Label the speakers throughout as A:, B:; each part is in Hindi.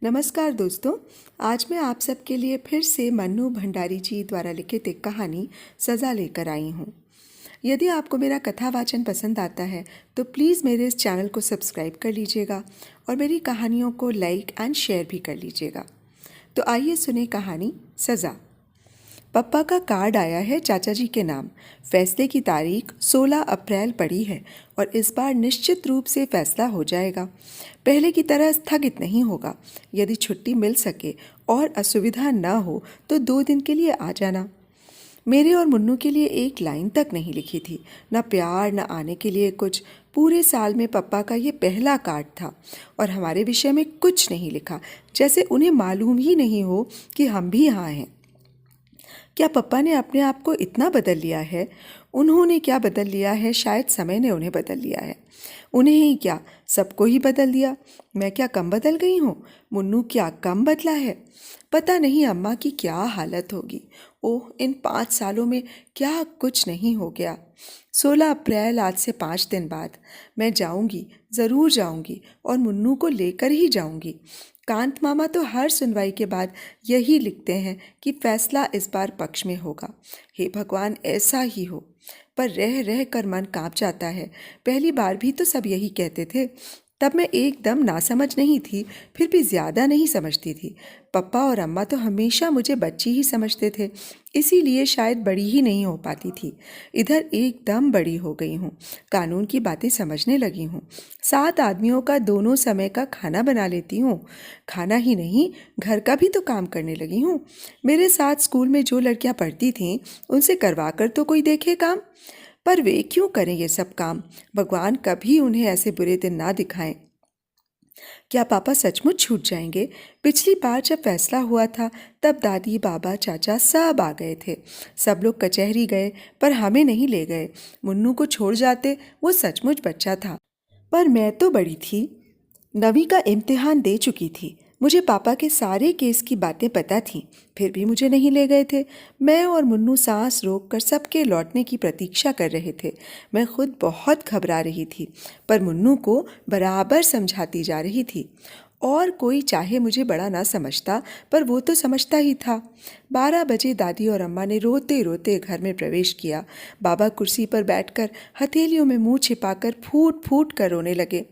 A: नमस्कार दोस्तों। आज मैं आप सबके लिए फिर से मन्नू भंडारी जी द्वारा लिखित एक कहानी सज़ा लेकर आई हूँ। यदि आपको मेरा कथा वाचन पसंद आता है तो प्लीज़ मेरे इस चैनल को सब्सक्राइब कर लीजिएगा और मेरी कहानियों को लाइक एंड शेयर भी कर लीजिएगा। तो आइए सुने कहानी सज़ा। पप्पा का कार्ड आया है चाचा जी के नाम। फैसले की तारीख 16 अप्रैल पड़ी है और इस बार निश्चित रूप से फैसला हो जाएगा। पहले की तरह स्थगित नहीं होगा। यदि छुट्टी मिल सके और असुविधा न हो तो 2 दिन के लिए आ जाना। मेरे और मुन्नू के लिए एक लाइन तक नहीं लिखी थी, न प्यार न आने के लिए कुछ। पूरे साल में पप्पा का ये पहला कार्ड था और हमारे विषय में कुछ नहीं लिखा, जैसे उन्हें मालूम ही नहीं हो कि हम भी यहाँ हैं। क्या पप्पा ने अपने आप को इतना बदल लिया है? उन्होंने क्या बदल लिया है? शायद समय ने उन्हें बदल लिया है। उन्हें ही क्या, सबको ही बदल दिया। मैं क्या कम बदल गई हूँ? मुन्नू क्या कम बदला है? पता नहीं अम्मा की क्या हालत होगी। ओह, इन 5 सालों में क्या कुछ नहीं हो गया। 16 अप्रैल, आज से 5 दिन बाद मैं जाऊंगी, ज़रूर जाऊंगी और मुन्नू को लेकर ही जाऊंगी। कांत मामा तो हर सुनवाई के बाद यही लिखते हैं कि फैसला इस बार पक्ष में होगा। हे भगवान, ऐसा ही हो। पर रह रह कर मन कांप जाता है। पहली बार भी तो सब यही कहते थे। तब मैं एकदम नासमझ नहीं थी, फिर भी ज़्यादा नहीं समझती थी। पप्पा और अम्मा तो हमेशा मुझे बच्ची ही समझते थे, इसीलिए शायद बड़ी ही नहीं हो पाती थी। इधर एकदम बड़ी हो गई हूँ, कानून की बातें समझने लगी हूँ। 7 आदमियों का दोनों समय का खाना बना लेती हूँ। खाना ही नहीं, घर का भी तो काम करने लगी हूँ। मेरे साथ स्कूल में जो लड़कियाँ पढ़ती थीं, उनसे करवा कर तो कोई देखे काम। पर वे क्यों करें ये सब काम? भगवान कभी उन्हें ऐसे बुरे दिन ना दिखाएं। क्या पापा सचमुच छूट जाएंगे? पिछली बार जब फैसला हुआ था तब दादी, बाबा, चाचा सब आ गए थे। सब लोग कचहरी गए पर हमें नहीं ले गए। मुन्नू को छोड़ जाते, वो सचमुच बच्चा था। पर मैं तो बड़ी थी, 9वीं का इम्तिहान दे चुकी थी। मुझे पापा के सारे केस की बातें पता थीं, फिर भी मुझे नहीं ले गए थे। मैं और मुन्नू सांस रोक कर सबके लौटने की प्रतीक्षा कर रहे थे। मैं खुद बहुत घबरा रही थी, पर मुन्नू को बराबर समझाती जा रही थी। और कोई चाहे मुझे बड़ा ना समझता, पर वो तो समझता ही था। 12 बजे दादी और अम्मा ने रोते रोते घर में प्रवेश किया। बाबा कुर्सी पर बैठकर हथेलियों में मुंह छिपाकर फूट फूट कर रोने लगे।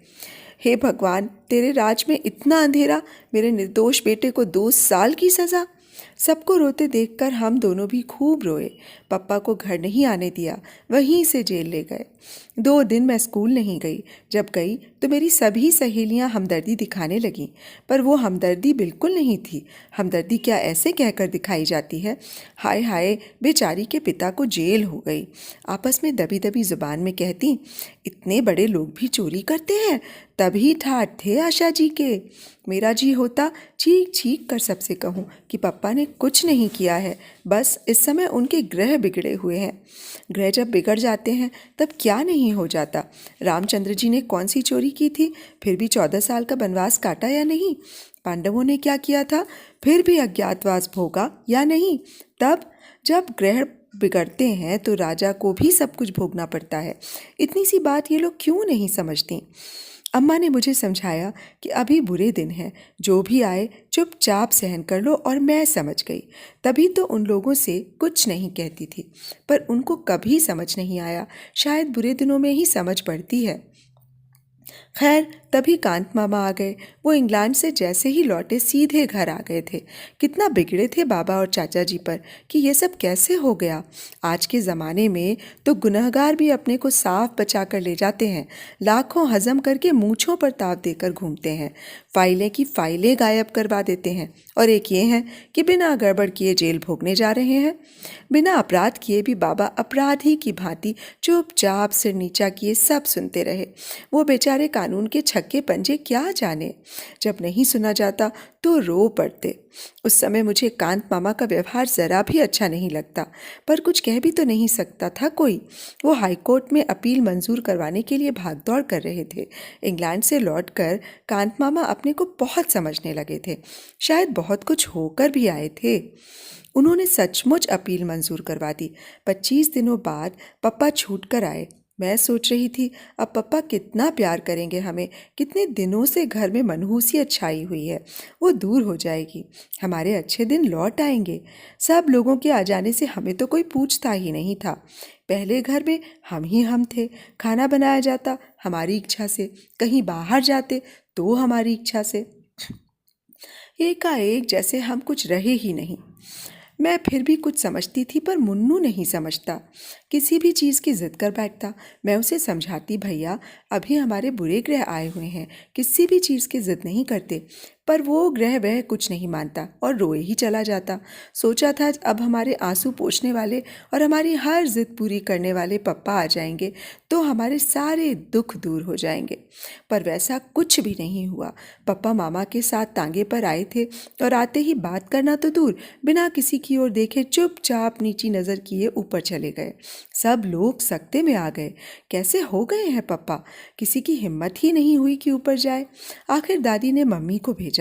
A: हे भगवान, तेरे राज में इतना अंधेरा, मेरे निर्दोष बेटे को 2 साल की सज़ा। सबको रोते देखकर हम दोनों भी खूब रोए। पप्पा को घर नहीं आने दिया, वहीं से जेल ले गए। 2 दिन मैं स्कूल नहीं गई। जब गई तो मेरी सभी सहेलियां हमदर्दी दिखाने लगीं, पर वो हमदर्दी बिल्कुल नहीं थी। हमदर्दी क्या ऐसे कहकर दिखाई जाती है? हाय हाय, बेचारी के पिता को जेल हो गई। आपस में दबी दबी जुबान में कहती, इतने बड़े लोग भी चोरी करते हैं। तभी ठाठ थे आशा जी के। मेरा जी होता चीख चीख कर सबसे कहूँ कि पप्पा ने कुछ नहीं किया है, बस इस समय उनके ग्रह बिगड़े हुए हैं। ग्रह जब बिगड़ जाते हैं तब क्या नहीं हो जाता। रामचंद्र जी ने कौन सी चोरी की थी, फिर भी 14 साल का वनवास काटा या नहीं? पांडवों ने क्या किया था, फिर भी अज्ञातवास भोगा या नहीं? तब जब ग्रह बिगड़ते हैं तो राजा को भी सब कुछ भोगना पड़ता है। इतनी सी बात ये लोग क्यों नहीं समझती? अम्मा ने मुझे समझाया कि अभी बुरे दिन हैं, जो भी आए चुपचाप सहन कर लो, और मैं समझ गई। तभी तो उन लोगों से कुछ नहीं कहती थी, पर उनको कभी समझ नहीं आया। शायद बुरे दिनों में ही समझ पड़ती है। खैर, तभी कांत मामा आ गए। वो इंग्लैंड से जैसे ही लौटे सीधे घर आ गए थे। कितना बिगड़े थे बाबा और चाचा जी पर कि ये सब कैसे हो गया। आज के ज़माने में तो गुनहगार भी अपने को साफ बचा कर ले जाते हैं। लाखों हजम करके मूंछों पर ताव देकर घूमते हैं। फाइलें की फाइलें गायब करवा देते हैं। और एक ये है कि बिना गड़बड़ किए जेल भोगने जा रहे हैं। बिना अपराध किए भी बाबा अपराधी की भांति चुपचाप सिर नीचा किए सब सुनते रहे। वो बेचारे कानून के छक्के पंजे क्या जाने। जब नहीं सुना जाता तो रो पड़ते। उस समय मुझे कांत मामा का व्यवहार ज़रा भी अच्छा नहीं लगता, पर कुछ कह भी तो नहीं सकता था कोई। वो हाईकोर्ट में अपील मंजूर करवाने के लिए भागदौड़ कर रहे थे। इंग्लैंड से लौटकर कांत मामा अपने को बहुत समझने लगे थे। शायद बहुत कुछ होकर भी आए थे। उन्होंने सचमुच अपील मंजूर करवा दी। 25 दिनों बाद पप्पा छूट कर आए। मैं सोच रही थी अब पापा कितना प्यार करेंगे हमें। कितने दिनों से घर में मनहूसियत छाई हुई है, वो दूर हो जाएगी। हमारे अच्छे दिन लौट आएंगे। सब लोगों के आ जाने से हमें तो कोई पूछता ही नहीं था। पहले घर में हम थे। खाना बनाया जाता हमारी इच्छा से, कहीं बाहर जाते तो हमारी इच्छा से। एकाएक जैसे हम कुछ रहे ही नहीं। मैं फिर भी कुछ समझती थी, पर मुन्नू नहीं समझता। किसी भी चीज़ की जिद कर बैठता। मैं उसे समझाती, भैया अभी हमारे बुरे ग्रह आए हुए हैं, किसी भी चीज़ की जिद नहीं करते। पर वो ग्रह वह कुछ नहीं मानता और रोए ही चला जाता। सोचा था अब हमारे आंसू पोंछने वाले और हमारी हर जिद पूरी करने वाले पप्पा आ जाएंगे तो हमारे सारे दुख दूर हो जाएंगे। पर वैसा कुछ भी नहीं हुआ। पप्पा मामा के साथ तांगे पर आए थे और आते ही बात करना तो दूर, बिना किसी की ओर देखे चुपचाप नीची नज़र किए ऊपर चले गए। सब लोग सकते में आ गए। कैसे हो गए हैं पप्पा? किसी की हिम्मत ही नहीं हुई कि ऊपर जाए। आखिर दादी ने मम्मी को भेजा।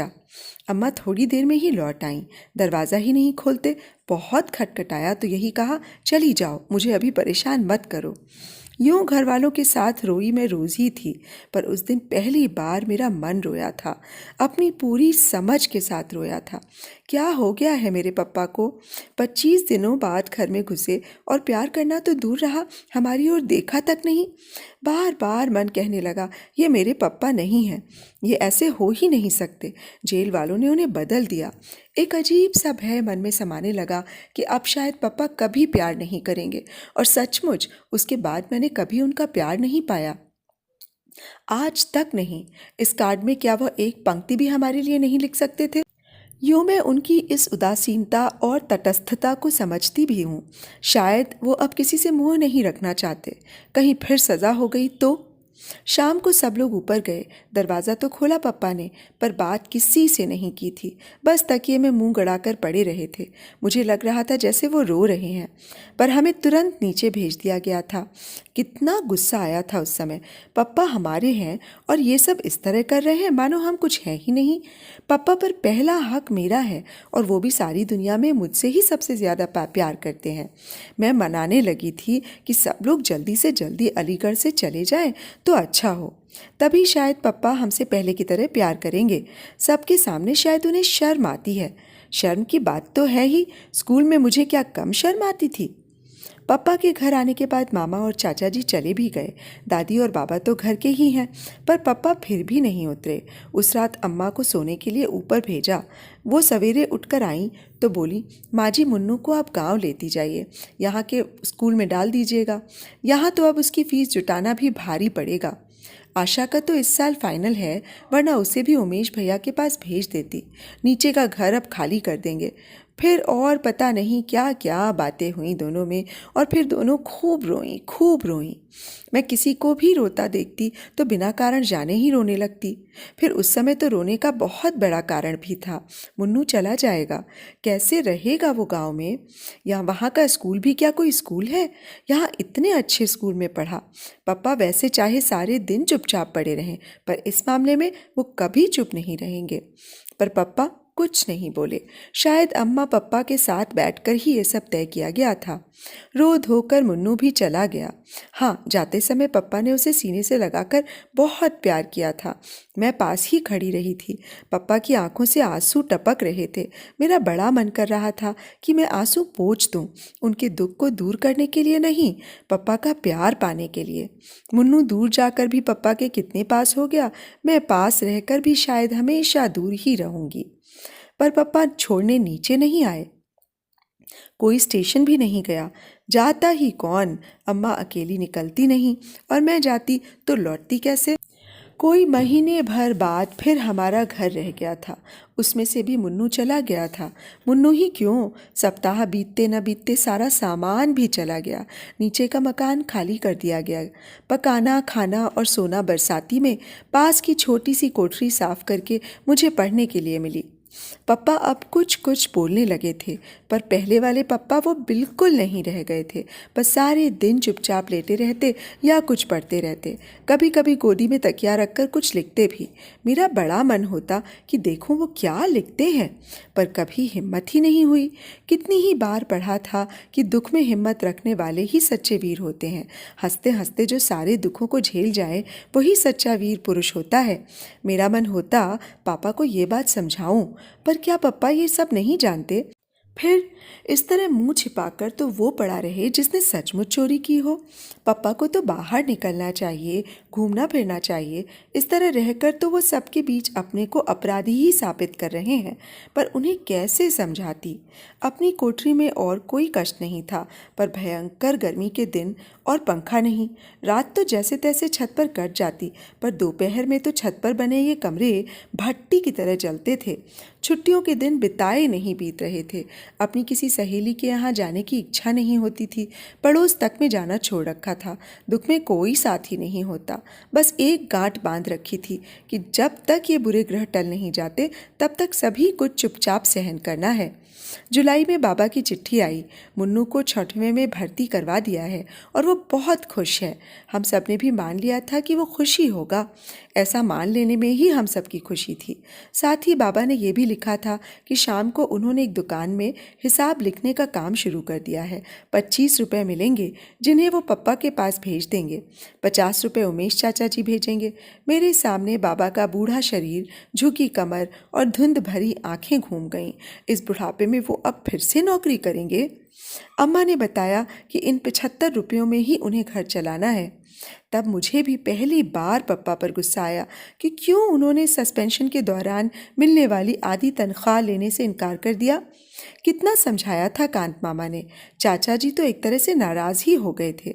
A: अम्मा थोड़ी देर में ही लौट आईं। दरवाज़ा ही नहीं खोलते। बहुत खटखटाया तो यही कहा, चली जाओ, मुझे अभी परेशान मत करो। यूं घर वालों के साथ रोई मैं रोज़ ही थी, पर उस दिन पहली बार मेरा मन रोया था। अपनी पूरी समझ के साथ रोया था। क्या हो गया है मेरे पप्पा को? 25 दिनों बाद घर में घुसे और प्यार करना तो दूर रहा, हमारी ओर देखा तक नहीं। बार बार मन कहने लगा, ये मेरे पप्पा नहीं हैं, ये ऐसे हो ही नहीं सकते। जेल वालों ने उन्हें बदल दिया। एक अजीब सा भय मन में समाने लगा कि अब शायद पापा कभी प्यार नहीं करेंगे। और सचमुच उसके बाद मैंने कभी उनका प्यार नहीं पाया, आज तक नहीं। इस कार्ड में क्या वह एक पंक्ति भी हमारे लिए नहीं लिख सकते थे? यूँ मैं उनकी इस उदासीनता और तटस्थता को समझती भी हूँ। शायद वो अब किसी से मोह नहीं रखना चाहते। कहीं फिर सज़ा हो गई तो? शाम को सब लोग ऊपर गए। दरवाज़ा तो खोला पप्पा ने, पर बात किसी से नहीं की थी। बस तकिए में मुंह गड़ाकर पड़े रहे थे। मुझे लग रहा था जैसे वो रो रहे हैं। पर हमें तुरंत नीचे भेज दिया गया था। कितना गुस्सा आया था उस समय। पप्पा हमारे हैं और ये सब इस तरह कर रहे हैं मानो हम कुछ हैं ही नहीं। पप्पा पर पहला हक मेरा है और वो भी सारी दुनिया में मुझसे ही सबसे ज़्यादा प्यार करते हैं। मैं मनाने लगी थी कि सब लोग जल्दी से जल्दी अलीगढ़ से चले जाएं तो अच्छा हो। तभी शायद पप्पा हमसे पहले की तरह प्यार करेंगे। सबके सामने शायद उन्हें शर्म आती है। शर्म की बात तो है ही, स्कूल में मुझे क्या कम शर्म आती थी? पापा के घर आने के बाद मामा और चाचा जी चले भी गए। दादी और बाबा तो घर के ही हैं, पर पापा फिर भी नहीं उतरे। उस रात अम्मा को सोने के लिए ऊपर भेजा। वो सवेरे उठकर आईं तो बोली, माँ जी मुन्नू को आप गांव लेती जाइए, यहाँ के स्कूल में डाल दीजिएगा। यहाँ तो अब उसकी फ़ीस जुटाना भी भारी पड़ेगा। आशा का तो इस साल फाइनल है, वरना उसे भी उमेश भैया के पास भेज देती। नीचे का घर अब खाली कर देंगे। फिर और पता नहीं क्या क्या बातें हुई दोनों में, और फिर दोनों खूब रोईं। मैं किसी को भी रोता देखती तो बिना कारण जाने ही रोने लगती। फिर उस समय तो रोने का बहुत बड़ा कारण भी था। मुन्नू चला जाएगा, कैसे रहेगा वो गांव में? या वहाँ का स्कूल भी क्या कोई स्कूल है? यहाँ इतने अच्छे स्कूल में पढ़ा। पापा वैसे चाहे सारे दिन चुपचाप पड़े रहें, पर इस मामले में वो कभी चुप नहीं रहेंगे। पर पापा कुछ नहीं बोले। शायद अम्मा पप्पा के साथ बैठकर ही ये सब तय किया गया था। रो धोकर मुन्नू भी चला गया। हाँ, जाते समय पप्पा ने उसे सीने से लगाकर बहुत प्यार किया था। मैं पास ही खड़ी रही थी। पप्पा की आंखों से आंसू टपक रहे थे। मेरा बड़ा मन कर रहा था कि मैं आंसू पोंछ दूं, उनके दुख को दूर करने के लिए नहीं, पप्पा का प्यार पाने के लिए। मुन्नू दूर जाकर भी पप्पा के कितने पास हो गया, मैं पास रहकर भी शायद हमेशा दूर ही रहूंगी। पर पापा छोड़ने नीचे नहीं आए। कोई स्टेशन भी नहीं गया। जाता ही कौन? अम्मा अकेली निकलती नहीं, और मैं जाती तो लौटती कैसे? कोई महीने भर बाद फिर हमारा घर रह गया था। उसमें से भी मुन्नू चला गया था। मुन्नू ही क्यों, सप्ताह बीतते न बीतते सारा सामान भी चला गया। नीचे का मकान खाली कर दिया गया। पकाना, खाना और सोना बरसाती में पास की छोटी सी कोठरी साफ करके मुझे पढ़ने के लिए मिली। पप्पा अब कुछ कुछ बोलने लगे थे, पर पहले वाले पप्पा वो बिल्कुल नहीं रह गए थे। बस सारे दिन चुपचाप लेटे रहते या कुछ पढ़ते रहते। कभी कभी गोदी में तकिया रखकर कुछ लिखते भी। मेरा बड़ा मन होता कि देखूं वो क्या लिखते हैं, पर कभी हिम्मत ही नहीं हुई। कितनी ही बार पढ़ा था कि दुख में हिम्मत रखने वाले ही सच्चे वीर होते हैं। हंसते हंसते जो सारे दुखों को झेल जाए वही सच्चा वीर पुरुष होता है। मेरा मन होता पापा को ये बात समझाऊं, पर क्या पप्पा ये सब नहीं जानते? फिर इस तरह मुंह छिपाकर तो वो पड़ा रहे जिसने सचमुच चोरी की हो। पप्पा को तो बाहर निकलना चाहिए, घूमना फिरना चाहिए। इस तरह रहकर तो वो सबके बीच अपने को अपराधी ही साबित कर रहे हैं, पर उन्हें कैसे समझाती? अपनी कोठरी में और कोई कष्ट नहीं था, पर भयंकर गर्मी के दिन और पंखा नहीं। रात तो जैसे तैसे छत पर कट जाती, पर दोपहर में तो छत पर बने ये कमरे भट्टी की तरह जलते थे। छुट्टियों के दिन बिताए नहीं बीत रहे थे। अपनी किसी सहेली के यहाँ जाने की इच्छा नहीं होती थी। पड़ोस तक में जाना छोड़ रखा था। दुख में कोई साथी नहीं होता। बस एक गांठ बांध रखी थी कि जब तक ये बुरे ग्रह टल नहीं जाते तब तक सभी कुछ चुपचाप सहन करना है। जुलाई में बाबा की चिट्ठी आई। मुन्नू को 6वीं में भर्ती करवा दिया है और वो बहुत खुश है। हम सब ने भी मान लिया था कि वो खुश ही होगा। ऐसा मान लेने में ही हम सबकी खुशी थी। साथ ही बाबा ने ये भी लिखा था कि शाम को उन्होंने एक दुकान में हिसाब लिखने का काम शुरू कर दिया है। 25 रुपये मिलेंगे जिन्हें वो पप्पा के पास भेज देंगे। 50 रुपये उमेश चाचा जी भेजेंगे। मेरे सामने बाबा का बूढ़ा शरीर, झुकी कमर और धुंध भरी आंखें घूम गईं। इस बुढ़ापे में वो अब फिर से नौकरी करेंगे। अम्मा ने बताया कि इन 75 रुपयों में ही उन्हें घर चलाना है। तब मुझे भी पहली बार पप्पा पर गुस्सा आया कि क्यों उन्होंने सस्पेंशन के दौरान मिलने वाली आधी तनख्वाह लेने से इनकार कर दिया। कितना समझाया था कांत मामा ने। चाचा जी तो एक तरह से नाराज ही हो गए थे,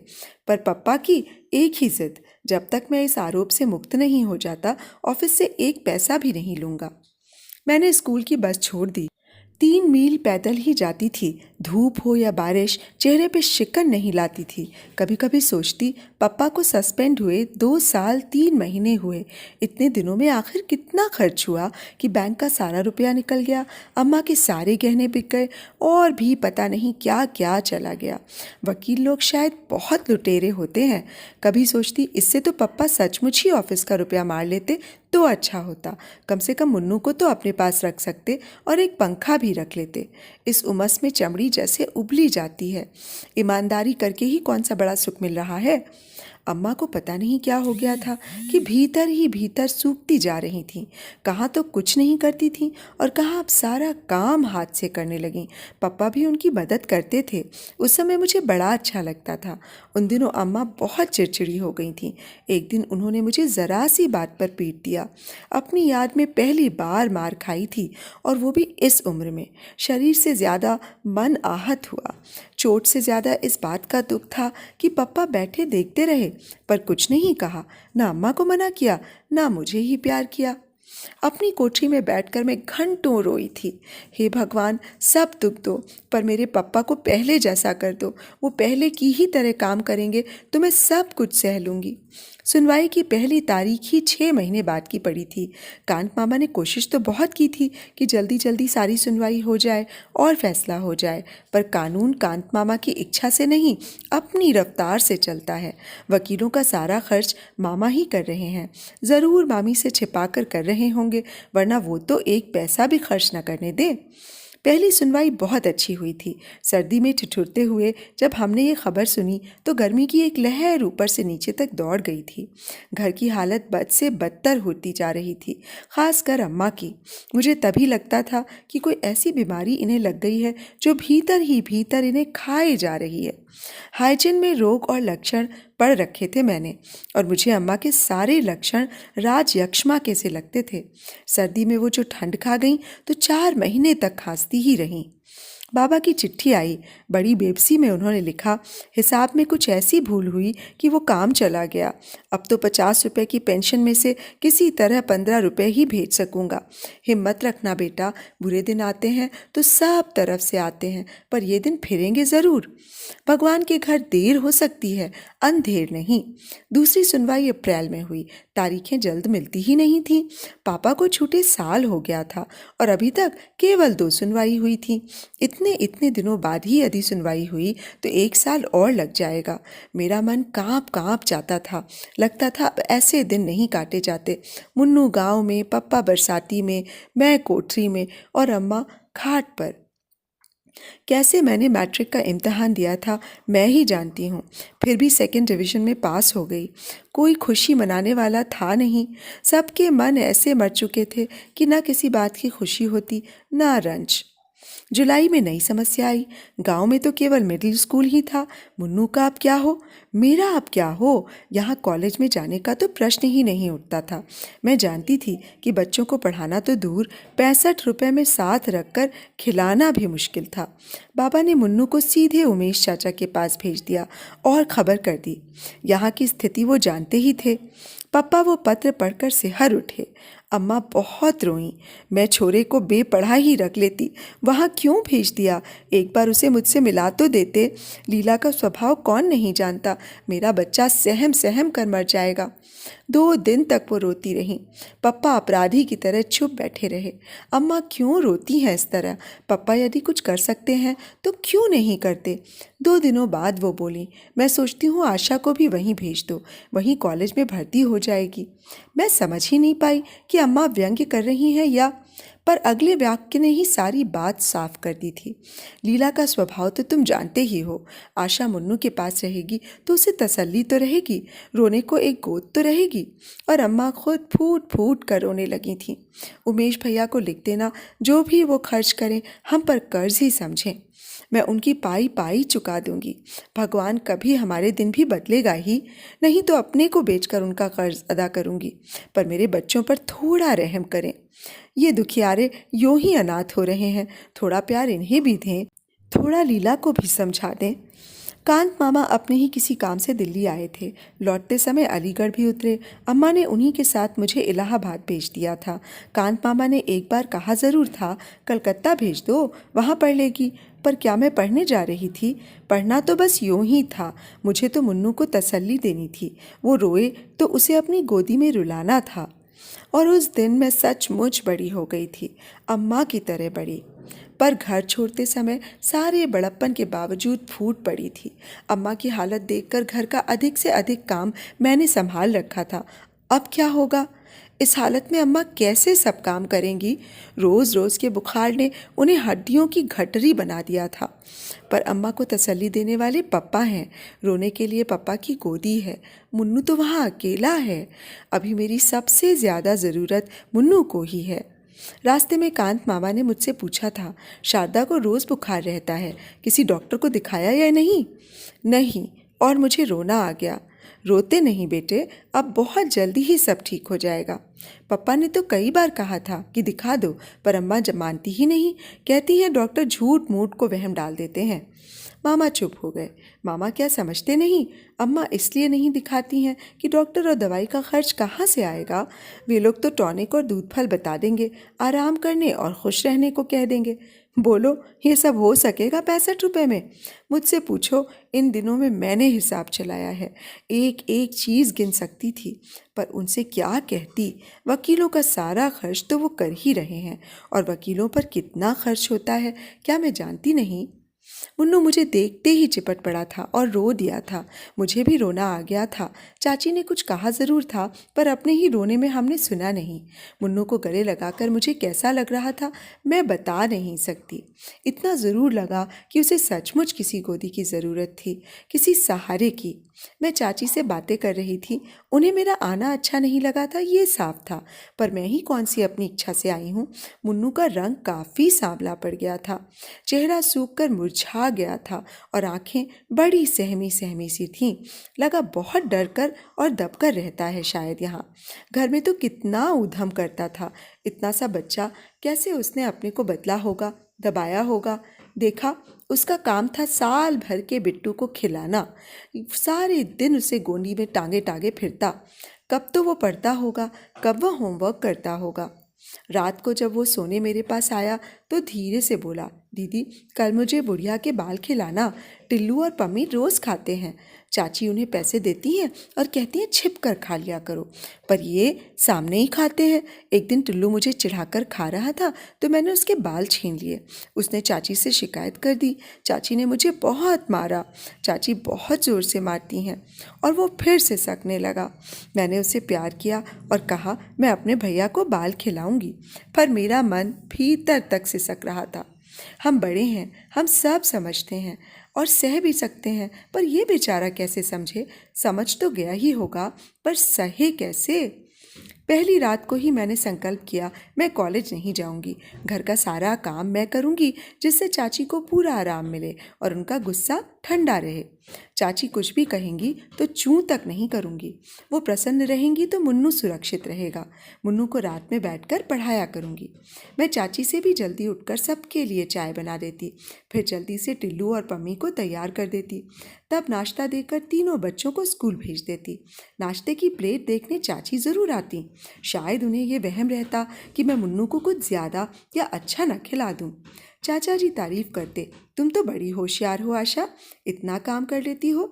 A: पर पप्पा की एक ही जिद, जब तक मैं इस आरोप से मुक्त नहीं हो जाता ऑफिस से एक पैसा भी नहीं लूंगा। मैंने स्कूल की बस छोड़ दी। 3 मील पैदल ही जाती थी। धूप हो या बारिश, चेहरे पे शिकन नहीं लाती थी। कभी कभी सोचती पप्पा को सस्पेंड हुए 2 साल 3 महीने हुए। इतने दिनों में आखिर कितना खर्च हुआ कि बैंक का सारा रुपया निकल गया, अम्मा के सारे गहने बिक गए और भी पता नहीं क्या क्या चला गया। वकील लोग शायद बहुत लुटेरे होते हैं। कभी सोचती इससे तो पप्पा सचमुच ही ऑफिस का रुपया मार लेते तो अच्छा होता। कम से कम मुन्नू को तो अपने पास रख सकते और एक पंखा भी रख लेते। इस उमस में चमड़ी जैसे उबली जाती है। ईमानदारी करके ही कौन सा बड़ा सुख मिल रहा है। अम्मा को पता नहीं क्या हो गया था कि भीतर ही भीतर सूखती जा रही थीं। कहाँ तो कुछ नहीं करती थीं और कहाँ अब सारा काम हाथ से करने लगीं। पप्पा भी उनकी मदद करते थे। उस समय मुझे बड़ा अच्छा लगता था। उन दिनों अम्मा बहुत चिड़चिड़ी हो गई थीं। एक दिन उन्होंने मुझे ज़रा सी बात पर पीट दिया। अपनी याद में पहली बार मार खाई थी और वो भी इस उम्र में। शरीर से ज़्यादा मन आहत हुआ। चोट से ज़्यादा इस बात का दुख था कि पप्पा बैठे देखते रहे पर कुछ नहीं कहा। ना अम्मा को मना किया, ना मुझे ही प्यार किया। अपनी कोठरी में बैठकर मैं घंटों रोई थी। हे भगवान, सब दुख दो पर मेरे पप्पा को पहले जैसा कर दो। वो पहले की ही तरह काम करेंगे तो मैं सब कुछ सह लूँगी। सुनवाई की पहली तारीख ही 6 महीने बाद की पड़ी थी। कांत मामा ने कोशिश तो बहुत की थी कि जल्दी जल्दी सारी सुनवाई हो जाए और फैसला हो जाए, पर कानून कांत मामा की इच्छा से नहीं, अपनी रफ्तार से चलता है। वकीलों का सारा खर्च मामा ही कर रहे हैं। ज़रूर मामी से छिपा कर रहे होंगे, वरना वो तो एक पैसा भी खर्च न करने दे। पहली सुनवाई बहुत अच्छी हुई थी। सर्दी में ठिठुरते हुए जब हमने ये खबर सुनी तो गर्मी की एक लहर ऊपर से नीचे तक दौड़ गई थी। घर की हालत बद से बदतर होती जा रही थी, खासकर अम्मा की। मुझे तभी लगता था कि कोई ऐसी बीमारी इन्हें लग गई है जो भीतर ही भीतर इन्हें खाए जा रही है। हाइजीन में रोग और लक्षण पढ़ रखे थे मैंने, और मुझे अम्मा के सारे लक्षण राजयक्ष्मा के से लगते थे। सर्दी में वो जो ठंड खा गई तो 4 महीने तक खांसती ही रहीं। बाबा की चिट्ठी आई। बड़ी बेबसी में उन्होंने लिखा, हिसाब में कुछ ऐसी भूल हुई कि वो काम चला गया। अब तो 50 रुपए की पेंशन में से किसी तरह 15 रुपए ही भेज सकूंगा। हिम्मत रखना बेटा, बुरे दिन आते हैं तो सब तरफ से आते हैं, पर ये दिन फिरेंगे ज़रूर। भगवान के घर देर हो सकती है, अंधेर नहीं। दूसरी सुनवाई अप्रैल में हुई। तारीखें जल्द मिलती ही नहीं थी। पापा को छूटे साल हो गया था और अभी तक केवल 2 सुनवाई हुई थी। इतने इतने दिनों बाद ही यदि सुनवाई हुई तो 1 साल और लग जाएगा। मेरा मन कांप कांप जाता था। लगता था अब ऐसे दिन नहीं काटे जाते। मुन्नू गांव में, पप्पा बरसाती में, मैं कोठरी में और अम्मा घाट पर। कैसे मैंने मैट्रिक का इम्तहान दिया था मैं ही जानती हूँ। फिर भी सेकंड डिवीज़न में पास हो गई। कोई खुशी मनाने वाला था नहीं। सबके मन ऐसे मर चुके थे कि ना किसी बात की खुशी होती, ना रंज। जुलाई में नई समस्या आई। गांव में तो केवल मिडिल स्कूल ही था। मुन्नू का अब क्या हो, मेरा अब क्या हो। यहाँ कॉलेज में जाने का तो प्रश्न ही नहीं उठता था। मैं जानती थी कि बच्चों को पढ़ाना तो दूर, 65 रुपए में साथ रखकर खिलाना भी मुश्किल था। बाबा ने मुन्नू को सीधे उमेश चाचा के पास भेज दिया और खबर कर दी। यहाँ की स्थिति वो जानते ही थे। पप्पा वो पत्र पढ़कर सिहर उठे। अम्मा बहुत रोईं। मैं छोरे को बेपढ़ा ही रख लेती, वहाँ क्यों भेज दिया। एक बार उसे मुझसे मिला तो देते। लीला का स्वभाव कौन नहीं जानता। मेरा बच्चा सहम सहम कर मर जाएगा। 2 दिन तक वो रोती रहीं। पप्पा अपराधी की तरह चुप बैठे रहे। अम्मा क्यों रोती हैं इस तरह। पप्पा यदि कुछ कर सकते हैं तो क्यों नहीं करते। 2 दिनों बाद वो बोली, मैं सोचती हूँ आशा को भी वहीं भेज दो, वहीं कॉलेज में भर्ती हो जाएगी। मैं समझ ही नहीं पाई कि अम्मा व्यंग्य कर रही हैं या, पर अगले वाक्य ने ही सारी बात साफ कर दी थी। लीला का स्वभाव तो तुम जानते ही हो। आशा मुन्नू के पास रहेगी तो उसे तसल्ली तो रहेगी, रोने को एक गोद तो रहेगी। और अम्मा खुद फूट फूट कर रोने लगी थीं। उमेश भैया को लिख देना, जो भी वो खर्च करें हम पर कर्ज ही समझें। मैं उनकी पाई पाई चुका दूंगी। भगवान कभी हमारे दिन भी बदलेगा ही, नहीं तो अपने को बेचकर उनका कर्ज अदा करूंगी। पर मेरे बच्चों पर थोड़ा रहम करें। ये दुखियारे यूं ही अनाथ हो रहे हैं, थोड़ा प्यार इन्हें भी दें, थोड़ा लीला को भी समझा दें। कांत मामा अपने ही किसी काम से दिल्ली आए थे। लौटते समय अलीगढ़ भी उतरे। अम्मा ने उन्हीं के साथ मुझे इलाहाबाद भेज दिया था। कांत मामा ने एक बार कहा ज़रूर था, कलकत्ता भेज दो, वहाँ पढ़ लेगी। पर क्या मैं पढ़ने जा रही थी? पढ़ना तो बस यूं ही था। मुझे तो मुन्नू को तसल्ली देनी थी। वो रोए तो उसे अपनी गोदी में रुलाना था। और उस दिन मैं सचमुच बड़ी हो गई थी, अम्मा की तरह बड़ी। पर घर छोड़ते समय सारे बड़प्पन के बावजूद फूट पड़ी थी। अम्मा की हालत देखकर घर का अधिक से अधिक काम मैंने संभाल रखा था। अब क्या होगा? इस हालत में अम्मा कैसे सब काम करेंगी? रोज़ रोज़ के बुखार ने उन्हें हड्डियों की गठरी बना दिया था। पर अम्मा को तसल्ली देने वाले पप्पा हैं। रोने के लिए पप्पा की गोदी है। मुन्नू तो वहाँ अकेला है। अभी मेरी सबसे ज़्यादा ज़रूरत मुन्नू को ही है। रास्ते में कांत मामा ने मुझसे पूछा था, शारदा को रोज़ बुखार रहता है, किसी डॉक्टर को दिखाया या नहीं? नहीं, और मुझे रोना आ गया। रोते नहीं बेटे, अब बहुत जल्दी ही सब ठीक हो जाएगा। पप्पा ने तो कई बार कहा था कि दिखा दो, पर अम्मा जब मानती ही नहीं। कहती है डॉक्टर झूठ मूठ को वहम डाल देते हैं। मामा चुप हो गए। मामा क्या समझते नहीं? अम्मा इसलिए नहीं दिखाती हैं कि डॉक्टर और दवाई का खर्च कहाँ से आएगा। वे लोग तो टॉनिक और दूध फल बता देंगे, आराम करने और खुश रहने को कह देंगे। बोलो ये सब हो सकेगा 65 रुपए में? मुझसे पूछो, इन दिनों में मैंने हिसाब चलाया है, एक एक चीज़ गिन सकती थी। पर उनसे क्या कहती? वकीलों का सारा खर्च तो वो कर ही रहे हैं, और वकीलों पर कितना खर्च होता है क्या मैं जानती नहीं? मुन्नू मुझे देखते ही चिपट पड़ा था और रो दिया था। मुझे भी रोना आ गया था। चाची ने कुछ कहा ज़रूर था, पर अपने ही रोने में हमने सुना नहीं। मुन्नू को गले लगाकर मुझे कैसा लग रहा था मैं बता नहीं सकती। इतना ज़रूर लगा कि उसे सचमुच किसी गोदी की ज़रूरत थी, किसी सहारे की। मैं चाची से बातें कर रही थी। उन्हें मेरा आना अच्छा नहीं लगा था, ये साफ था, पर मैं ही कौन सी अपनी इच्छा से आई हूँ। मुन्नू का रंग काफ़ी सांवला पड़ गया था। चेहरा सूख कर मुरझा गया था और आंखें बड़ी सहमी सहमी सी थीं। लगा बहुत डर कर और दब कर रहता है शायद यहाँ। घर में तो कितना ऊधम करता था। इतना सा बच्चा, कैसे उसने अपने को बदला होगा, दबाया होगा। देखा, उसका काम था साल भर के बिट्टू को खिलाना। सारे दिन उसे गोदी में टांगे टांगे फिरता। कब तो वो पढ़ता होगा, कब वो होमवर्क करता होगा। रात को जब वो सोने मेरे पास आया तो धीरे से बोला, दीदी कल मुझे बुढ़िया के बाल खिलाना, टिल्लू और पम्मी रोज़ खाते हैं। चाची उन्हें पैसे देती हैं और कहती हैं छिप कर खा लिया करो, पर ये सामने ही खाते हैं। एक दिन टिल्लू मुझे चिढ़ाकर खा रहा था तो मैंने उसके बाल छीन लिए। उसने चाची से शिकायत कर दी। चाची ने मुझे बहुत मारा। चाची बहुत ज़ोर से मारती हैं। और वो फिर से सकने लगा। मैंने उसे प्यार किया और कहा मैं अपने भैया को बाल खिलाऊंगी, पर मेरा मन भीतर तक सिसक रहा था। हम बड़े हैं, हम सब समझते हैं और सह भी सकते हैं, पर यह बेचारा कैसे समझे? समझ तो गया ही होगा, पर सहे कैसे? पहली रात को ही मैंने संकल्प किया, मैं कॉलेज नहीं जाऊंगी। घर का सारा काम मैं करूंगी, जिससे चाची को पूरा आराम मिले और उनका गुस्सा ठंडा रहे। चाची कुछ भी कहेंगी तो चूं तक नहीं करूंगी। वो प्रसन्न रहेंगी तो मुन्नू सुरक्षित रहेगा। मुन्नू को रात में बैठकर पढ़ाया करूंगी। मैं चाची से भी जल्दी उठकर सबके लिए चाय बना देती, फिर जल्दी से टिल्लू और पम्मी को तैयार कर देती। तब नाश्ता देकर तीनों बच्चों को स्कूल भेज देती। नाश्ते की प्लेट देखने चाची ज़रूर आती। शायद उन्हें ये वहम रहता कि मैं मुन्नू को कुछ ज़्यादा या अच्छा न खिला दूँ। चाचा जी तारीफ करते, तुम तो बड़ी होशियार हो आशा, इतना काम कर लेती हो।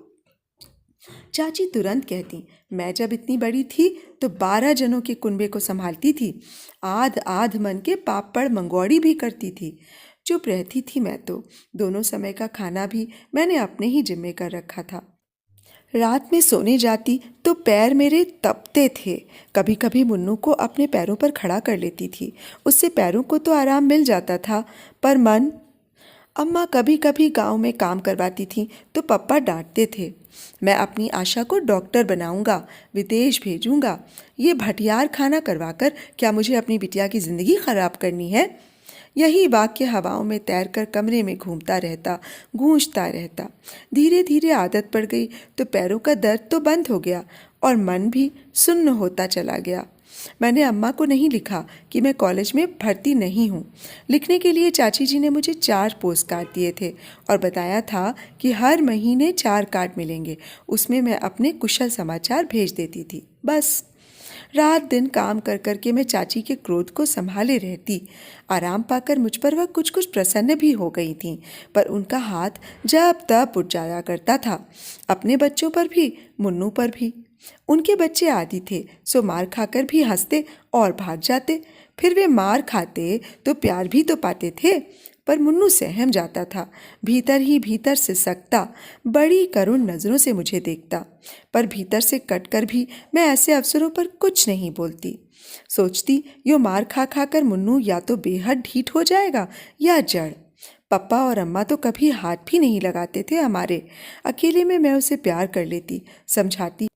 A: चाची तुरंत कहती, मैं जब इतनी बड़ी थी तो 12 जनों के कुनबे को संभालती थी, आध आध मन के पापड़ मंगौड़ी भी करती थी। चुप रहती थी मैं तो। दोनों समय का खाना भी मैंने अपने ही जिम्मे कर रखा था। रात में सोने जाती तो पैर मेरे तपते थे। कभी कभी मुन्नू को अपने पैरों पर खड़ा कर लेती थी, उससे पैरों को तो आराम मिल जाता था, पर मन। अम्मा कभी कभी गांव में काम करवाती थी तो पप्पा डांटते थे। मैं अपनी आशा को डॉक्टर बनाऊंगा, विदेश भेजूंगा। ये भटियार खाना करवाकर क्या मुझे अपनी बिटिया की ज़िंदगी ख़राब करनी है? यही वाक्य हवाओं में तैरकर कमरे में घूमता रहता, गूंजता रहता। धीरे धीरे आदत पड़ गई तो पैरों का दर्द तो बंद हो गया और मन भी सुन्न होता चला गया। मैंने अम्मा को नहीं लिखा कि मैं कॉलेज में भर्ती नहीं हूँ। लिखने के लिए चाची जी ने मुझे 4 पोस्ट कार्ड दिए थे और बताया था कि हर महीने 4 कार्ड मिलेंगे। उसमें मैं अपने कुशल समाचार भेज देती थी। बस रात दिन काम कर कर के मैं चाची के क्रोध को संभाले रहती। आराम पाकर मुझ पर वह कुछ कुछ प्रसन्न भी हो गई थीं, पर उनका हाथ जब तब उठ जाया करता था, अपने बच्चों पर भी, मुन्नू पर भी। उनके बच्चे आदी थे, सो मार खाकर भी हंसते और भाग जाते। फिर वे मार खाते तो प्यार भी तो पाते थे, पर मुन्नू सहम जाता था, भीतर ही भीतर सिसकता, बड़ी करुण नज़रों से मुझे देखता। पर भीतर से कटकर भी मैं ऐसे अवसरों पर कुछ नहीं बोलती। सोचती, यो मार खा खा कर मुन्नू या तो बेहद ढीठ हो जाएगा या जड़। पप्पा और अम्मा तो कभी हाथ भी नहीं लगाते थे हमारे। अकेले में मैं उसे प्यार कर लेती, समझाती,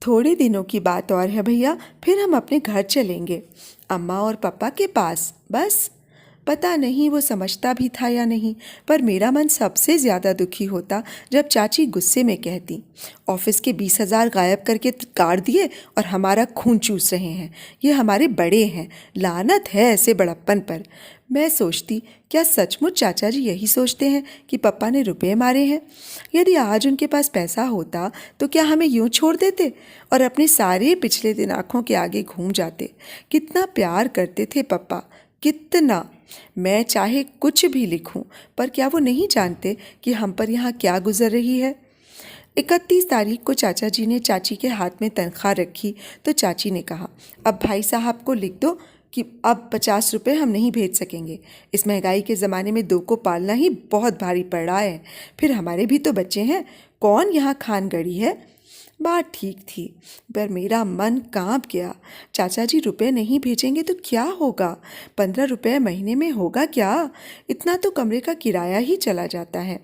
A: थोड़े दिनों की बात और है भैया, फिर हम अपने घर चलेंगे, अम्मा और पापा के पास। बस पता नहीं वो समझता भी था या नहीं, पर मेरा मन सबसे ज़्यादा दुखी होता जब चाची गुस्से में कहती, ऑफिस के 20,000 गायब करके काट दिए और हमारा खून चूस रहे हैं। ये हमारे बड़े हैं, लानत है ऐसे बड़प्पन पर। मैं सोचती, क्या सचमुच चाचा जी यही सोचते हैं कि पप्पा ने रुपए मारे हैं? यदि आज उनके पास पैसा होता तो क्या हमें यूं छोड़ देते और अपने सारे पिछले दिन आँखों के आगे घूम जाते? कितना प्यार करते थे पप्पा, कितना। मैं चाहे कुछ भी लिखूं, पर क्या वो नहीं जानते कि हम पर यहाँ क्या गुजर रही है? 31 तारीख को चाचा जी ने चाची के हाथ में तनख्वाह रखी तो चाची ने कहा, अब भाई साहब को लिख दो कि अब 50 रुपये हम नहीं भेज सकेंगे। इस महंगाई के ज़माने में 2 को पालना ही बहुत भारी पड़ रहा है। फिर हमारे भी तो बच्चे हैं, कौन यहाँ खान गड़ी है? बात ठीक थी, पर मेरा मन कांप गया। चाचा जी रुपए नहीं भेजेंगे तो क्या होगा? 15 रुपये महीने में होगा क्या? इतना तो कमरे का किराया ही चला जाता है।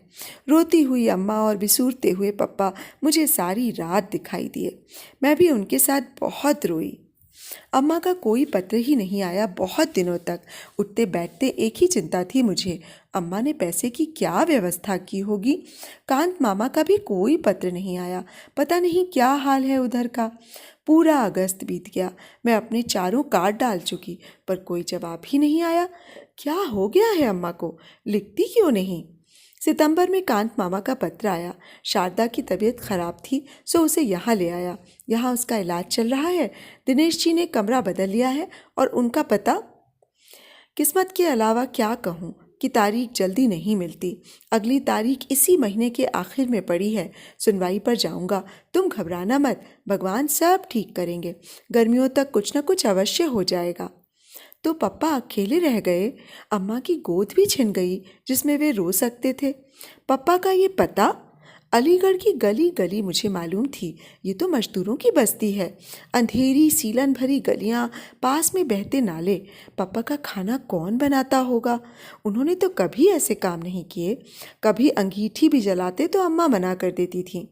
A: रोती हुई अम्मा और बिसूरते हुए पप्पा मुझे सारी रात दिखाई दिए। मैं भी उनके साथ बहुत रोई। अम्मा का कोई पत्र ही नहीं आया बहुत दिनों तक। उठते बैठते एक ही चिंता थी मुझे, अम्मा ने पैसे की क्या व्यवस्था की होगी। कांत मामा का भी कोई पत्र नहीं आया, पता नहीं क्या हाल है उधर का। पूरा अगस्त बीत गया, मैं अपने चारों कार्ड डाल चुकी, पर कोई जवाब ही नहीं आया। क्या हो गया है अम्मा को, लिखती क्यों नहीं। सितंबर में कांत मामा का पत्र आया। शारदा की तबीयत खराब थी, सो उसे यहाँ ले आया। यहाँ उसका इलाज चल रहा है। दिनेश जी ने कमरा बदल लिया है और उनका पता, किस्मत के अलावा क्या कहूँ कि तारीख जल्दी नहीं मिलती। अगली तारीख इसी महीने के आखिर में पड़ी है। सुनवाई पर जाऊंगा। तुम घबराना मत, भगवान सब ठीक करेंगे। गर्मियों तक कुछ न कुछ अवश्य हो जाएगा। तो पप्पा अकेले रह गए। अम्मा की गोद भी छिन गई जिसमें वे रो सकते थे। पप्पा का ये पता, अलीगढ़ की गली गली मुझे मालूम थी। ये तो मजदूरों की बस्ती है। अंधेरी सीलन भरी गलियां, पास में बहते नाले। पापा का खाना कौन बनाता होगा। उन्होंने तो कभी ऐसे काम नहीं किए। कभी अंगीठी भी जलाते तो अम्मा मना कर देती थी।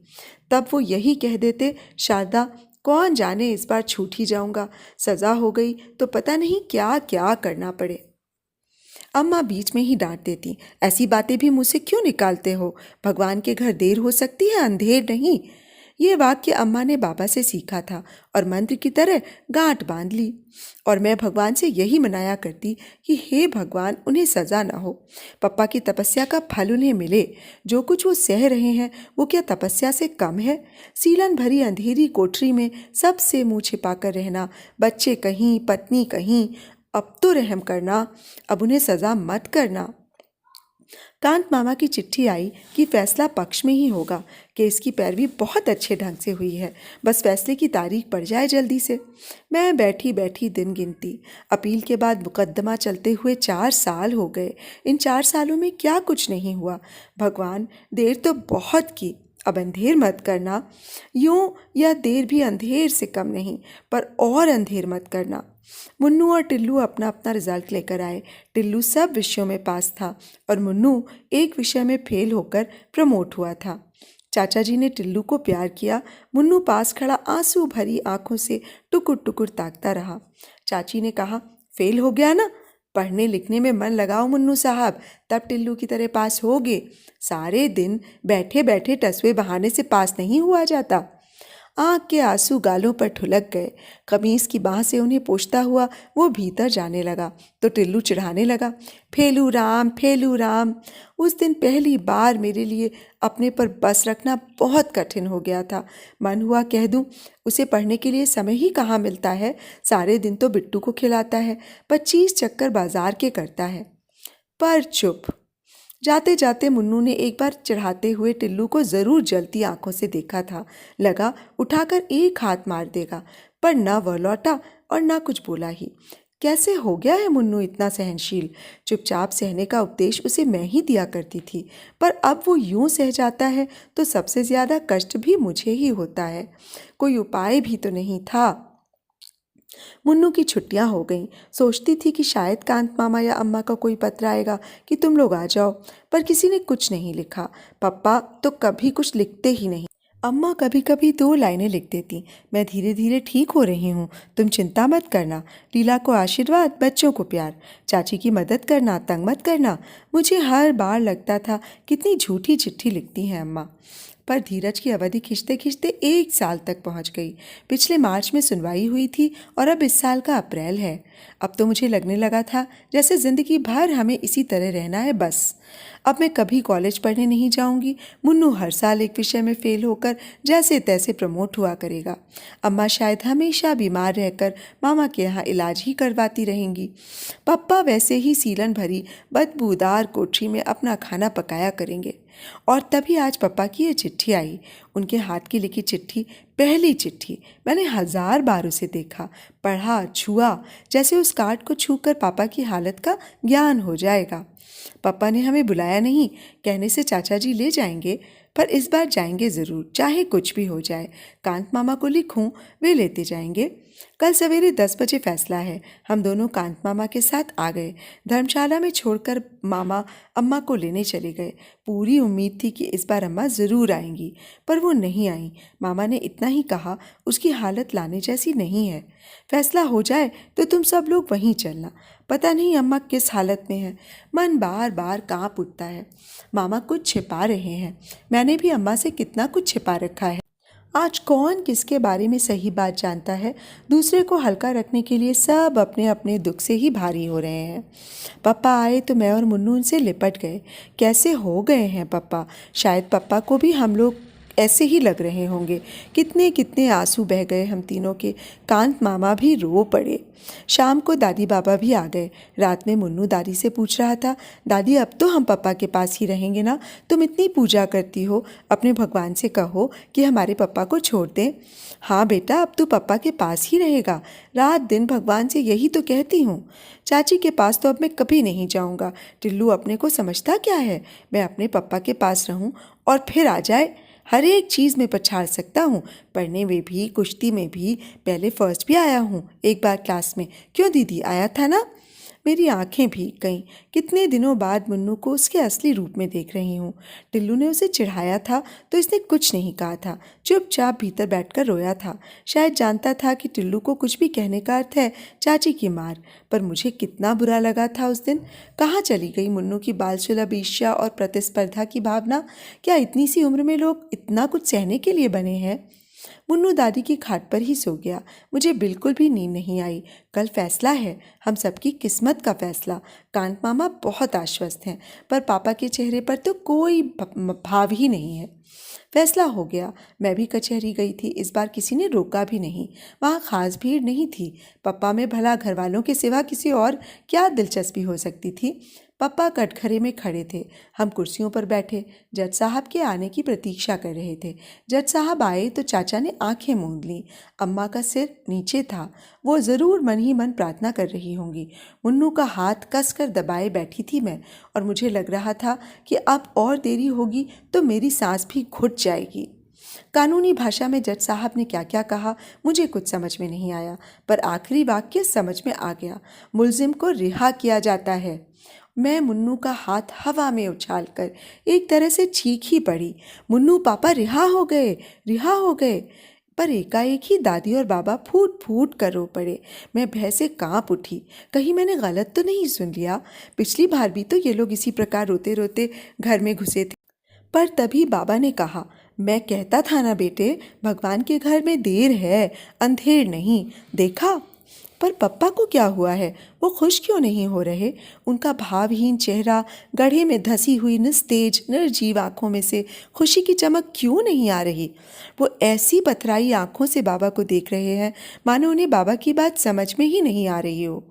A: तब वो यही कह देते, शारदा कौन जाने इस बार छूट ही जाऊंगा। सजा हो गई तो पता नहीं क्या क्या करना पड़े। अम्मा बीच में ही डांट देती, ऐसी बातें भी मुझसे क्यों निकालते हो। भगवान के घर देर हो सकती है, अंधेर नहीं। ये वाक्य अम्मा ने बाबा से सीखा था और मंत्र की तरह गांठ बांध ली। और मैं भगवान से यही मनाया करती कि हे भगवान, उन्हें सजा ना हो। पप्पा की तपस्या का फल उन्हें मिले। जो कुछ वो सह रहे हैं वो क्या तपस्या से कम है। सीलन भरी अंधेरी कोठरी में सबसे मुंह छिपाकर रहना, बच्चे कहीं पत्नी कहीं। अब तो रहम करना, अब उन्हें सजा मत करना। कांत मामा की चिट्ठी आई कि फैसला पक्ष में ही होगा। केस की पैरवी बहुत अच्छे ढंग से हुई है, बस फैसले की तारीख पड़ जाए जल्दी से। मैं बैठी बैठी दिन गिनती। अपील के बाद मुकदमा चलते हुए 4 साल हो गए। इन 4 सालों में क्या कुछ नहीं हुआ। भगवान, देर तो बहुत की, अब अंधेर मत करना। यूं यह देर भी अंधेर से कम नहीं, पर और अंधेर मत करना। मुन्नू और टिल्लू अपना अपना रिजल्ट लेकर आए। टिल्लू सब विषयों में पास था और मुन्नू एक विषय में फेल होकर प्रमोट हुआ था। चाचा जी ने टिल्लू को प्यार किया। मुन्नू पास खड़ा आंसू भरी आंखों से टुकुर टुकुर ताकता रहा। चाची ने कहा, फेल हो गया ना, पढ़ने लिखने में मन लगाओ मुन्नू साहब, तब टिल्लू की तरह पास होगे। सारे दिन बैठे बैठे टसवे बहाने से पास नहीं हुआ जाता। आँख के आंसू गालों पर ठुलक गए। कमीज की बाह से उन्हें पोंछता हुआ वो भीतर जाने लगा तो टिल्लू चिढ़ाने लगा, फेलू राम फेलू राम। उस दिन पहली बार मेरे लिए अपने पर बस रखना बहुत कठिन हो गया था। मन हुआ कह दूं, उसे पढ़ने के लिए समय ही कहाँ मिलता है। सारे दिन तो बिट्टू को खिलाता है, 25 चक्कर बाजार के करता है। पर चुप। जाते जाते मुन्नू ने एक बार चढ़ाते हुए टिल्लू को जरूर जलती आंखों से देखा था। लगा उठाकर एक हाथ मार देगा, पर न वह लौटा और न कुछ बोला ही। कैसे हो गया है मुन्नू इतना सहनशील। चुपचाप सहने का उपदेश उसे मैं ही दिया करती थी, पर अब वो यूं सह जाता है तो सबसे ज्यादा कष्ट भी मुझे ही होता है। कोई उपाय भी तो नहीं था। मुन्नू की छुट्टियां हो गईं। सोचती थी कि शायद कांत मामा या अम्मा का कोई पत्र आएगा कि तुम लोग आ जाओ, पर किसी ने कुछ नहीं लिखा। पापा तो कभी कुछ लिखते ही नहीं। अम्मा कभी कभी 2 लाइनें लिख देती, मैं धीरे धीरे ठीक हो रही हूँ, तुम चिंता मत करना। लीला को आशीर्वाद, बच्चों को प्यार। चाची की मदद करना, तंग मत करना। मुझे हर बार लगता था कितनी झूठी चिट्ठी लिखती हैं अम्मा। पर धीरज की अवधि खिंचते खिंचते 1 साल तक पहुंच गई। पिछले मार्च में सुनवाई हुई थी और अब इस साल का अप्रैल है। अब तो मुझे लगने लगा था जैसे जिंदगी भर हमें इसी तरह रहना है बस। अब मैं कभी कॉलेज पढ़ने नहीं जाऊंगी। मुन्नू हर साल एक विषय में फेल होकर जैसे तैसे प्रमोट हुआ करेगा। अम्मा शायद हमेशा बीमार रहकर मामा के यहाँ इलाज ही करवाती रहेंगी। पप्पा वैसे ही सीलन भरी बदबूदार कोठरी में अपना खाना पकाया करेंगे। और तभी आज पापा की ये चिट्ठी आई। उनके हाथ की लिखी चिट्ठी, पहली चिट्ठी। मैंने 1000 बार उसे देखा, पढ़ा, छुआ, जैसे उस कार्ड को छूकर पापा की हालत का ज्ञान हो जाएगा। पापा ने हमें बुलाया नहीं, कहने से चाचा जी ले जाएंगे। पर इस बार जाएंगे ज़रूर, चाहे कुछ भी हो जाए। कांत मामा को लिखूं, वे लेते जाएंगे। कल सवेरे 10 बजे फैसला है। हम दोनों कांत मामा के साथ आ गए। धर्मशाला में छोड़कर मामा अम्मा को लेने चले गए। पूरी उम्मीद थी कि इस बार अम्मा ज़रूर आएंगी, पर वो नहीं आई। मामा ने इतना ही कहा, उसकी हालत लाने जैसी नहीं है। फैसला हो जाए तो तुम सब लोग वहीं चलना। पता नहीं अम्मा किस हालत में है। मन बार बार कांप उठता है। मामा कुछ छिपा रहे हैं। मैंने भी अम्मा से कितना कुछ छिपा रखा है। आज कौन किसके बारे में सही बात जानता है। दूसरे को हल्का रखने के लिए सब अपने अपने दुख से ही भारी हो रहे हैं। पापा आए तो मैं और मुन्नू उनसे लिपट गए। कैसे हो गए हैं पापा। शायद पापा को भी हम लोग ऐसे ही लग रहे होंगे। कितने कितने आंसू बह गए हम तीनों के। कांत मामा भी रो पड़े। शाम को दादी बाबा भी आ गए। रात में मुन्नू दादी से पूछ रहा था, दादी अब तो हम पापा के पास ही रहेंगे ना। तुम इतनी पूजा करती हो, अपने भगवान से कहो कि हमारे पापा को छोड़ दें। हाँ बेटा, अब तू पापा के पास ही रहेगा। रात दिन भगवान से यही तो कहती हूँ। चाची के पास तो अब मैं कभी नहीं जाऊँगा। टिल्लू अपने को समझता क्या है। मैं अपने पापा के पास रहूँ और फिर आ जाए। हर एक चीज़ में पछाड़ सकता हूँ, पढ़ने में भी, कुश्ती में भी। पहले फर्स्ट भी आया हूँ एक बार क्लास में। क्यों दीदी, आया था ना। मेरी आंखें भीग गईं। कितने दिनों बाद मुन्नू को उसके असली रूप में देख रही हूँ। टिल्लू ने उसे चिढ़ाया था तो इसने कुछ नहीं कहा था, चुपचाप भीतर बैठकर रोया था। शायद जानता था कि टिल्लू को कुछ भी कहने का अर्थ है चाची की मार। पर मुझे कितना बुरा लगा था उस दिन। कहाँ चली गई मुन्नू की बाल सुलभ ईर्ष्या और प्रतिस्पर्धा की भावना। क्या इतनी सी उम्र में लोग इतना कुछ सहने के लिए बने हैं। मुन्नू दादी की खाट पर ही सो गया। मुझे बिल्कुल भी नींद नहीं आई। कल फैसला है, हम सबकी किस्मत का फैसला। कांत मामा बहुत आश्वस्त हैं, पर पापा के चेहरे पर तो कोई भाव ही नहीं है। फैसला हो गया। मैं भी कचहरी गई थी। इस बार किसी ने रोका भी नहीं। वहाँ खास भीड़ नहीं थी। पापा में भला घर वालों के सिवा किसी और क्या दिलचस्पी हो सकती थी। पापा कटघरे में खड़े थे। हम कुर्सियों पर बैठे जज साहब के आने की प्रतीक्षा कर रहे थे। जज साहब आए तो चाचा ने आंखें मूंद लीं। अम्मा का सिर नीचे था। वो ज़रूर मन ही मन प्रार्थना कर रही होंगी। मुन्नू का हाथ कसकर दबाए बैठी थी मैं, और मुझे लग रहा था कि अब और देरी होगी तो मेरी सांस भी घुट जाएगी। कानूनी भाषा में जज साहब ने क्या क्या कहा मुझे कुछ समझ में नहीं आया, पर आखिरी वाक्य समझ में आ गया। मुलजिम को रिहा किया जाता है। मैं मुन्नू का हाथ हवा में उछालकर एक तरह से चीख ही पड़ी, मुन्नू पापा रिहा हो गए, रिहा हो गए। पर एकाएक ही दादी और बाबा फूट फूट कर रो पड़े। मैं भय से कांप उठी। कहीं मैंने गलत तो नहीं सुन लिया। पिछली बार भी तो ये लोग इसी प्रकार रोते रोते घर में घुसे थे। पर तभी बाबा ने कहा, मैं कहता था ना बेटे, भगवान के घर में देर है, अंधेर नहीं। देखा। पर पप्पा को क्या हुआ है। वो खुश क्यों नहीं हो रहे। उनका भावहीन चेहरा, गड्ढे में धसी हुई निस्तेज निर्जीव आंखों में से खुशी की चमक क्यों नहीं आ रही। वो ऐसी पथराई आंखों से बाबा को देख रहे हैं मानो उन्हें बाबा की बात समझ में ही नहीं आ रही हो।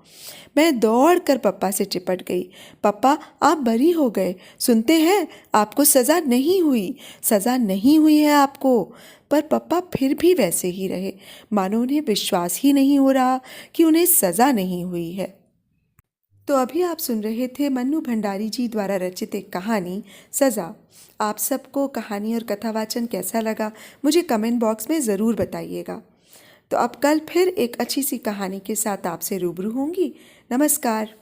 A: मैं दौड़कर पप्पा से चिपट गई। पप्पा, आप बरी हो गए। सुनते हैं, आपको सज़ा नहीं हुई, सज़ा नहीं हुई है आपको। पर पप्पा फिर भी वैसे ही रहे, मानो उन्हें विश्वास ही नहीं हो रहा कि उन्हें सज़ा नहीं हुई है। तो अभी आप सुन रहे थे मन्नू भंडारी जी द्वारा रचित एक कहानी सज़ा। आप सबको कहानी और कथावाचन कैसा लगा मुझे कमेंट बॉक्स में ज़रूर बताइएगा। तो अब कल फिर एक अच्छी सी कहानी के साथ आपसे रूबरू होंगी। नमस्कार।